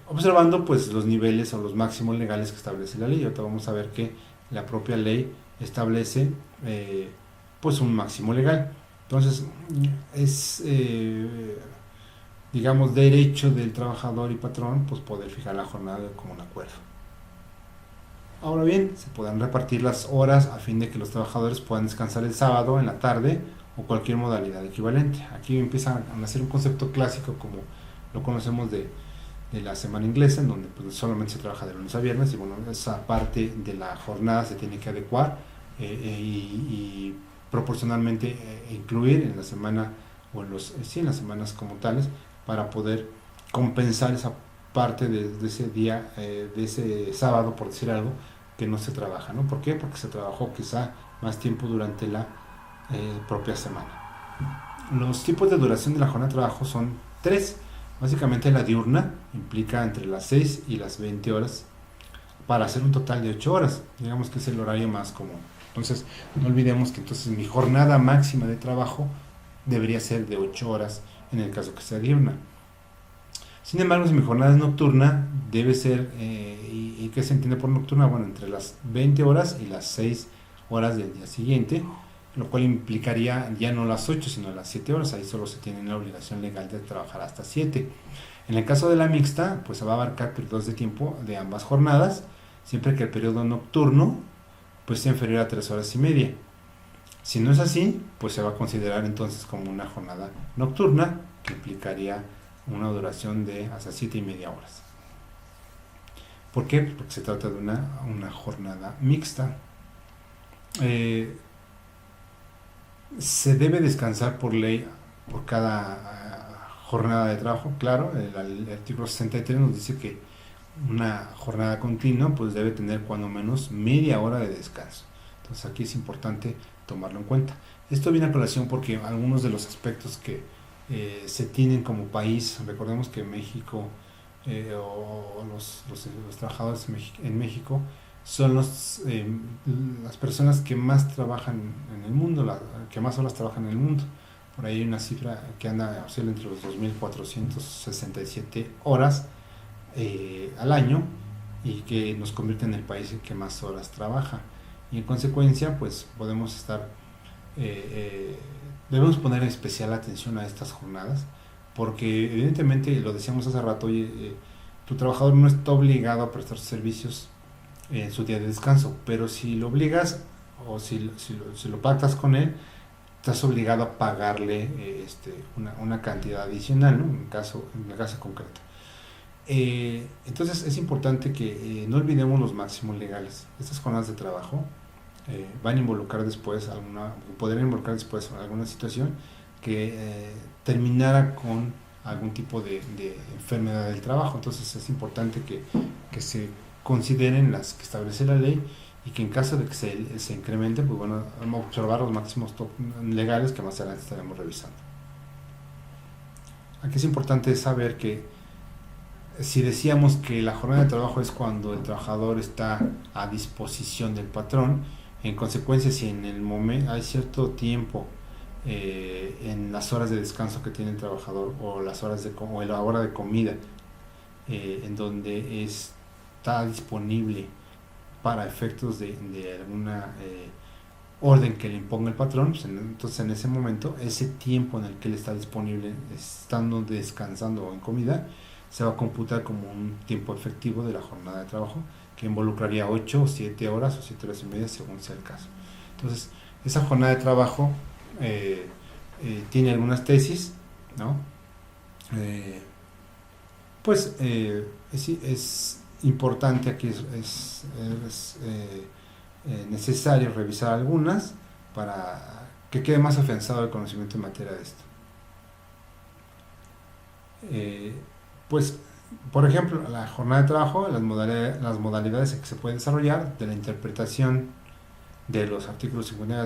observando pues los niveles o los máximos legales que establece la ley. Ahorita vamos a ver que la propia ley establece pues un máximo legal. Entonces es digamos derecho del trabajador y patrón pues poder fijar la jornada como un acuerdo. Ahora bien, se podrán repartir las horas a fin de que los trabajadores puedan descansar el sábado en la tarde o cualquier modalidad equivalente. Aquí empieza a nacer un concepto clásico como lo conocemos de la semana inglesa, en donde pues, solamente se trabaja de lunes a viernes y bueno, esa parte de la jornada se tiene que adecuar y proporcionalmente incluir en la semana o en las semanas como tales para poder compensar esa parte de ese día, de ese sábado, por decir algo, que no se trabaja, ¿no? ¿Por qué? Porque se trabajó quizá más tiempo durante la propia semana. Los tipos de duración de la jornada de trabajo son 3. Básicamente la diurna implica entre las 6 y las 20 horas para hacer un total de 8 horas. Digamos que es el horario más común. Entonces, no olvidemos que entonces mi jornada máxima de trabajo debería ser de 8 horas en el caso que sea diurna. Sin embargo, si mi jornada es nocturna, debe ser, ¿y qué se entiende por nocturna? Bueno, entre las 20 horas y las 6 horas del día siguiente, lo cual implicaría ya no las 8, sino las 7 horas. Ahí solo se tiene la obligación legal de trabajar hasta 7. En el caso de la mixta, pues se va a abarcar periodos de tiempo de ambas jornadas, siempre que el periodo nocturno pues sea inferior a 3 horas y media. Si no es así, pues se va a considerar entonces como una jornada nocturna, que implicaría una duración de hasta 7,5 horas. ¿Por qué? Porque se trata de una jornada mixta. Se debe descansar por ley por cada jornada de trabajo, claro. El artículo 63 nos dice que una jornada continua pues debe tener cuando menos media hora de descanso. Entonces aquí es importante tomarlo en cuenta. Esto viene a colación porque algunos de los aspectos que se tienen como país, recordemos que México o los trabajadores en México son las personas que más trabajan en el mundo, que más horas trabajan en el mundo. Por ahí hay una cifra que anda oscila entre los 2.467 horas al año y que nos convierte en el país en que más horas trabaja. Y en consecuencia, pues podemos estar debemos poner especial atención a estas jornadas, porque evidentemente, lo decíamos hace rato, tu trabajador no está obligado a prestar servicios en su día de descanso, pero si lo obligas o si lo pactas con él, estás obligado a pagarle una cantidad adicional, ¿no? En el caso concreto. Entonces es importante que no olvidemos los máximos legales. Estas jornadas de trabajo van a involucrar después podrían involucrar después alguna situación que terminara con algún tipo de enfermedad del trabajo. Entonces es importante que se consideren las que establece la ley y que en caso de que se incremente, pues bueno, vamos a observar los máximos legales que más adelante estaremos revisando. Aquí es importante saber que si decíamos que la jornada de trabajo es cuando el trabajador está a disposición del patrón, en consecuencia, si en el momento hay cierto tiempo en las horas de descanso que tiene el trabajador o las horas o la hora de comida, en donde está disponible para efectos de alguna orden que le imponga el patrón, pues entonces en ese momento, ese tiempo en el que él está disponible, estando descansando o en comida, se va a computar como un tiempo efectivo de la jornada de trabajo, que involucraría 8 o 7 horas o 7 horas y media según sea el caso. Entonces, esa jornada de trabajo tiene algunas tesis, ¿no? Pues es importante aquí, es necesario revisar algunas para que quede más afianzado el conocimiento en materia de esto. Pues, por ejemplo, la jornada de trabajo, las modalidades en que se puede desarrollar, de la interpretación de los artículos 51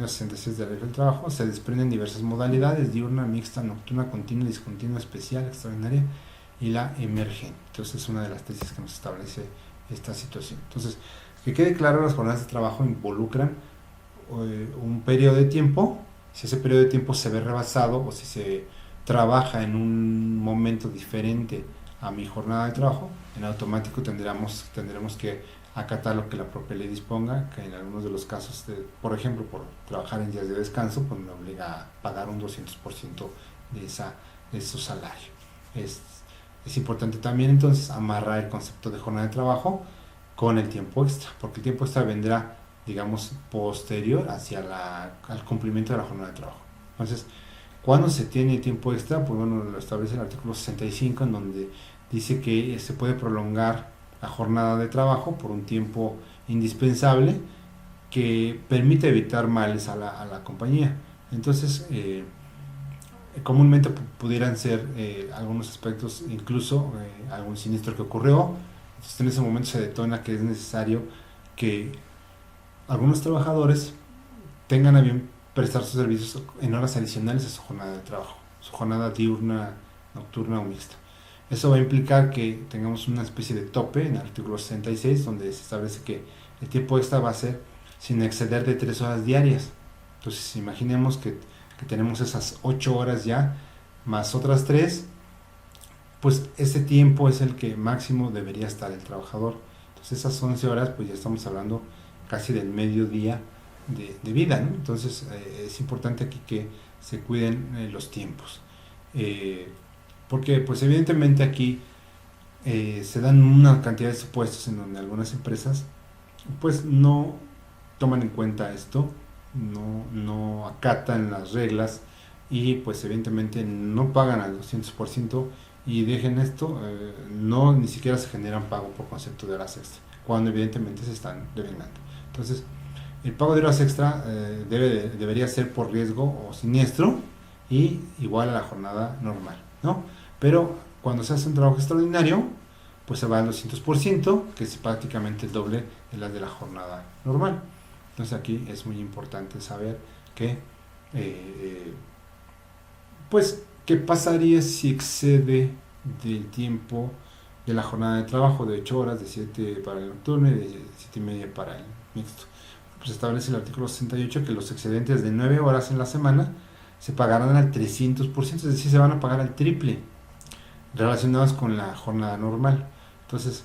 y 66 de la Ley del Trabajo, se desprenden diversas modalidades: diurna, mixta, nocturna, continua, discontinua, especial, extraordinaria y la emergente. Entonces es una de las tesis que nos establece esta situación. Entonces, que quede claro, las jornadas de trabajo involucran un periodo de tiempo. Si ese periodo de tiempo se ve rebasado o si se trabaja en un momento diferente a mi jornada de trabajo, en automático tendremos que acatar lo que la propia ley disponga, que en algunos de los casos, por ejemplo, por trabajar en días de descanso, pues me obliga a pagar un 200% de su salario. Es importante también entonces amarrar el concepto de jornada de trabajo con el tiempo extra, porque el tiempo extra vendrá, digamos, posterior al cumplimiento de la jornada de trabajo. Entonces, ¿cuándo se tiene tiempo extra? Pues bueno, lo establece el artículo 65, en donde dice que se puede prolongar la jornada de trabajo por un tiempo indispensable que permite evitar males a la compañía. Entonces, comúnmente pudieran ser algunos aspectos, incluso algún siniestro que ocurrió. Entonces, en ese momento se detona que es necesario que algunos trabajadores tengan a bien prestar sus servicios en horas adicionales a su jornada de trabajo, su jornada diurna, nocturna o mixta. Eso va a implicar que tengamos una especie de tope en el artículo 66, donde se establece que el tiempo extra va a ser sin exceder de 3 horas diarias. Entonces, imaginemos que tenemos esas 8 horas ya, más otras 3, pues ese tiempo es el que máximo debería estar el trabajador. Entonces, esas 11 horas, pues ya estamos hablando casi del mediodía de vida, ¿no? Entonces, es importante aquí que se cuiden los tiempos. Porque pues evidentemente aquí se dan una cantidad de supuestos en donde algunas empresas pues no toman en cuenta esto, no acatan las reglas y pues evidentemente no pagan al 200% y dejen esto, no ni siquiera se generan pago por concepto de horas extra, cuando evidentemente se están devengando. Entonces, el pago de horas extra debería ser por riesgo o siniestro y igual a la jornada normal, ¿no? Pero cuando se hace un trabajo extraordinario, pues se va al 200%, que es prácticamente el doble de la jornada normal. Entonces aquí es muy importante saber que, pues, ¿qué pasaría si excede del tiempo de la jornada de trabajo de 8 horas, de 7 para el nocturno y de 7 y media para el mixto? Pues establece el artículo 68 que los excedentes de 9 horas en la semana se pagarán al 300%, es decir, se van a pagar al triple, relacionados con la jornada normal. Entonces,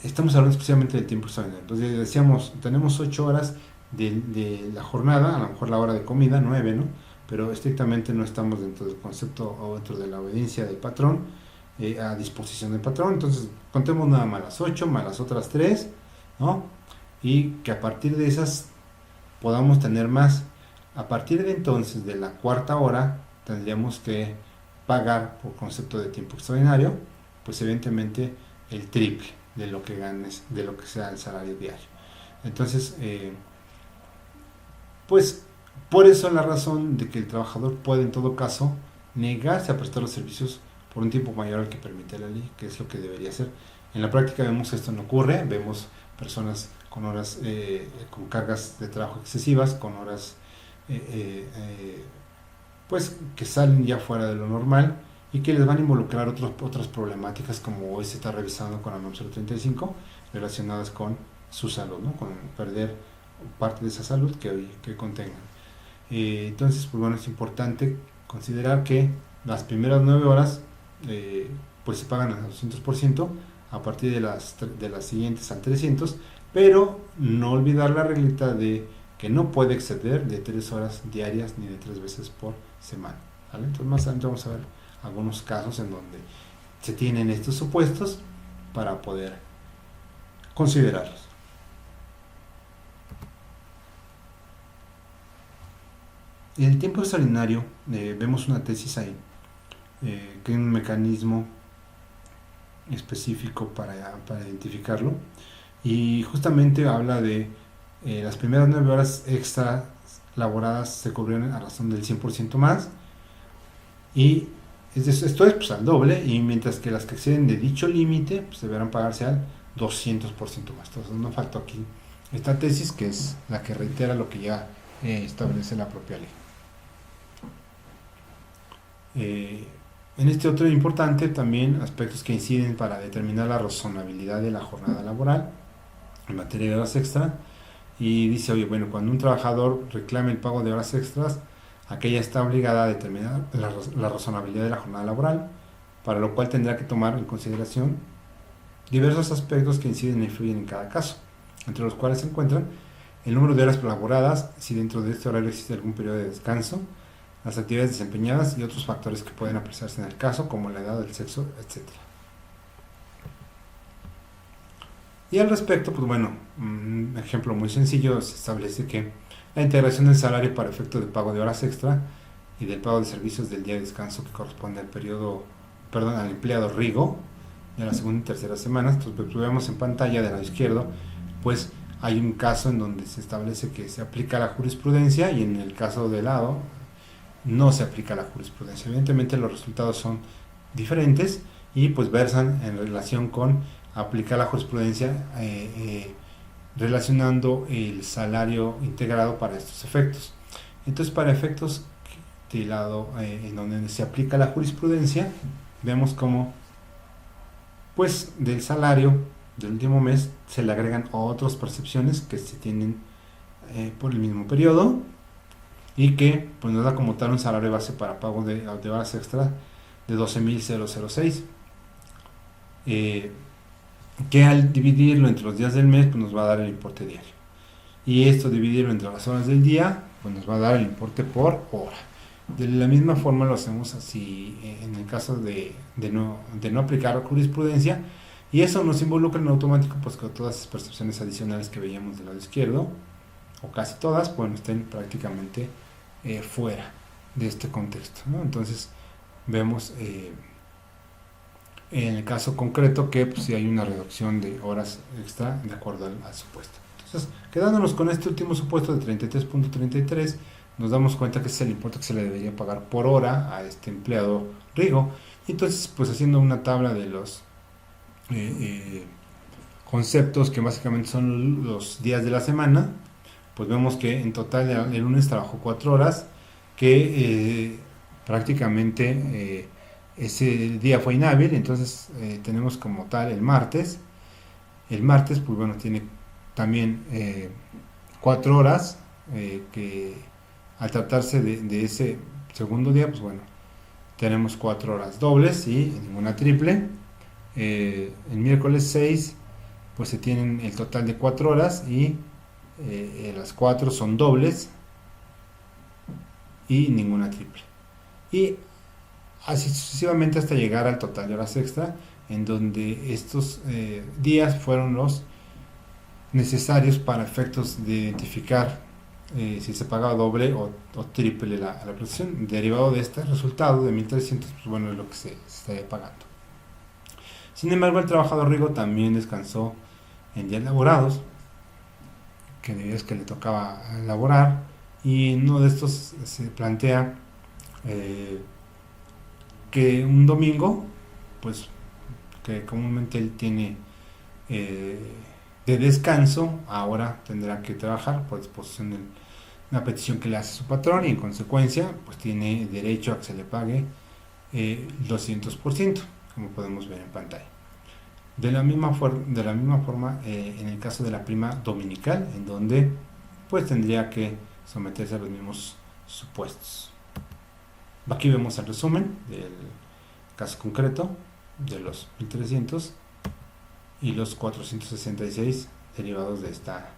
estamos hablando especialmente del tiempo extraordinario. Entonces, decíamos, tenemos 8 horas de la jornada, a lo mejor la hora de comida, 9, ¿no? Pero estrictamente no estamos dentro del concepto o dentro de la obediencia del patrón, a disposición del patrón. Entonces, contemos nada más las 8, más las otras 3, ¿no? Y que a partir de esas podamos tener más. A partir de entonces, de la cuarta hora, tendríamos que pagar por concepto de tiempo extraordinario, pues evidentemente el triple de lo que ganes, de lo que sea el salario diario. Entonces, pues por eso la razón de que el trabajador puede en todo caso negarse a prestar los servicios por un tiempo mayor al que permite la ley, que es lo que debería hacer. En la práctica vemos que esto no ocurre, vemos personas con horas, con cargas de trabajo excesivas, con horas pues que salen ya fuera de lo normal y que les van a involucrar otras problemáticas, como hoy se está revisando con la NOM 035, relacionadas con su salud, ¿no? Con perder parte de esa salud que contengan. Entonces, pues bueno, es importante considerar que las primeras 9 horas pues se pagan al 200%, a partir de las siguientes al 300%, pero no olvidar la reglita de que no puede exceder de 3 horas diarias ni de 3 veces por semana, ¿vale? Entonces más adelante vamos a ver algunos casos en donde se tienen estos supuestos para poder considerarlos. En el tiempo extraordinario vemos una tesis ahí, que es un mecanismo específico para identificarlo, y justamente habla de las primeras 9 horas extra laboradas se cubrieron a razón del 100% más, y esto es pues, al doble, y mientras que las que exceden de dicho límite pues, deberán pagarse al 200% más. Entonces no faltó aquí esta tesis, que es la que reitera lo que ya establece la propia ley. En este otro importante también aspectos que inciden para determinar la razonabilidad de la jornada laboral en materia de horas extra, y dice, oye, bueno, cuando un trabajador reclame el pago de horas extras, aquella está obligada a determinar la razonabilidad de la jornada laboral, para lo cual tendrá que tomar en consideración diversos aspectos que inciden e influyen en cada caso, entre los cuales se encuentran el número de horas laboradas, si dentro de este horario existe algún periodo de descanso, las actividades desempeñadas y otros factores que pueden apreciarse en el caso, como la edad, el sexo, etc. Y al respecto, pues bueno, un ejemplo muy sencillo, se establece que la integración del salario para efecto de pago de horas extra y del pago de servicios del día de descanso que corresponde al empleado Rigo de la segunda y tercera semana. Entonces, pues vemos en pantalla del lado izquierdo, pues hay un caso en donde se establece que se aplica la jurisprudencia, y en el caso de lado no se aplica la jurisprudencia. Evidentemente los resultados son diferentes y pues versan en relación con aplicar la jurisprudencia relacionando el salario integrado para estos efectos. Entonces, para efectos de lado en donde se aplica la jurisprudencia, vemos como pues del salario del último mes se le agregan otras percepciones que se tienen por el mismo periodo, y que pues nos da como tal un salario base para pago de horas extra de 12.006, que al dividirlo entre los días del mes pues nos va a dar el importe diario, y esto dividirlo entre las horas del día pues nos va a dar el importe por hora. De la misma forma lo hacemos así en el caso de no aplicar jurisprudencia, y eso nos involucra en automático pues que todas las percepciones adicionales que veíamos del lado izquierdo, o casi todas, pues estén prácticamente fuera de este contexto, ¿no? Entonces vemos en el caso concreto que pues, sí hay una reducción de horas extra de acuerdo al supuesto. Entonces, quedándonos con este último supuesto de 33.33, nos damos cuenta que ese es el importe que se le debería pagar por hora a este empleado Rigo. Y entonces, pues haciendo una tabla de los conceptos que básicamente son los días de la semana, pues vemos que en total el lunes trabajó 4 horas, que prácticamente ese día fue inhábil. Entonces tenemos como tal el martes. El martes, pues bueno, tiene también 4 horas, que al tratarse de ese segundo día, pues bueno, tenemos 4 horas dobles y ninguna triple. El miércoles 6, pues se tienen el total de 4 horas y las 4 son dobles y ninguna triple, y así sucesivamente hasta llegar al total de horas extra, en donde estos días fueron los necesarios para efectos de identificar si se pagaba doble o triple la prestación. Derivado de este resultado de 1300, pues bueno, es lo que se estaría pagando. Sin embargo, el trabajador Rigo también descansó en días laborados, que de días que le tocaba laborar, y uno de estos se plantea que un domingo, pues que comúnmente él tiene de descanso, ahora tendrá que trabajar por disposición de una petición que le hace su patrón, y en consecuencia pues tiene derecho a que se le pague 200%, como podemos ver en pantalla. De la misma forma, en el caso de la prima dominical, en donde pues tendría que someterse a los mismos supuestos. Aquí vemos el resumen del caso concreto de los 1300 y los 466 derivados de esta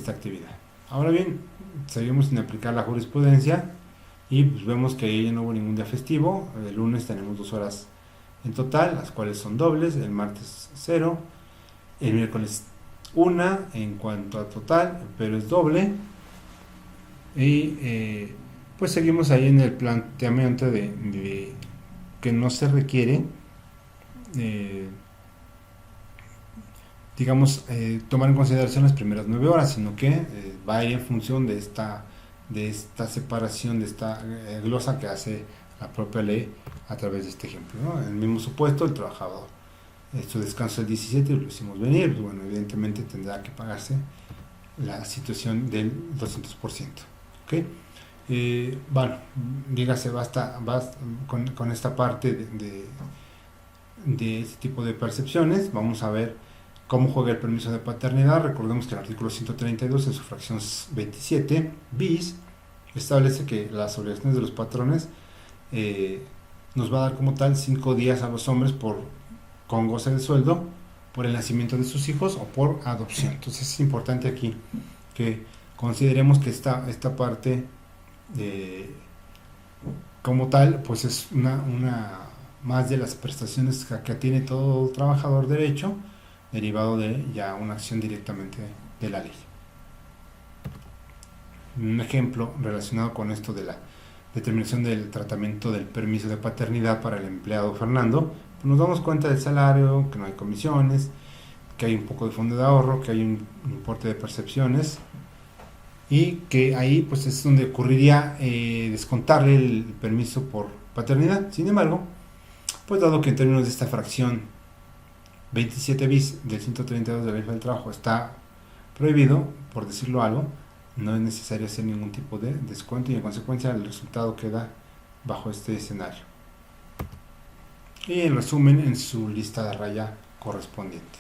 actividad. Ahora bien, seguimos sin aplicar la jurisprudencia y pues vemos que ahí no hubo ningún día festivo. El lunes tenemos 2 horas en total, las cuales son dobles, el martes 0, el miércoles 1 en cuanto a total, pero es doble. Y pues seguimos ahí en el planteamiento de que no se requiere tomar en consideración las primeras 9 horas, sino que va a ir en función de esta separación, de esta glosa que hace la propia ley a través de este ejemplo, ¿no? En el mismo supuesto, el trabajador su descanso el 17 y lo hicimos venir, pues bueno, evidentemente tendrá que pagarse la situación del 200%. ¿Okay? Bueno, dígase, basta con esta parte de este tipo de percepciones. Vamos a ver cómo juega el permiso de paternidad. Recordemos que el artículo 132 en su fracción 27 bis establece que las obligaciones de los patrones nos va a dar como tal 5 días a los hombres con goce de sueldo por el nacimiento de sus hijos o por adopción. Entonces es importante aquí que consideremos que esta parte como tal pues es una más de las prestaciones que tiene todo trabajador derecho derivado de ya una acción directamente de la ley. Un ejemplo relacionado con esto de la determinación del tratamiento del permiso de paternidad para el empleado Fernando, pues nos damos cuenta del salario, que no hay comisiones, que hay un poco de fondo de ahorro, que hay un importe de percepciones y que ahí pues es donde ocurriría descontarle el permiso por paternidad. Sin embargo, pues dado que en términos de esta fracción 27 bis del 132 de la Ley del Trabajo está prohibido, por decirlo algo, no es necesario hacer ningún tipo de descuento y en consecuencia el resultado queda bajo este escenario. Y el resumen en su lista de raya correspondiente.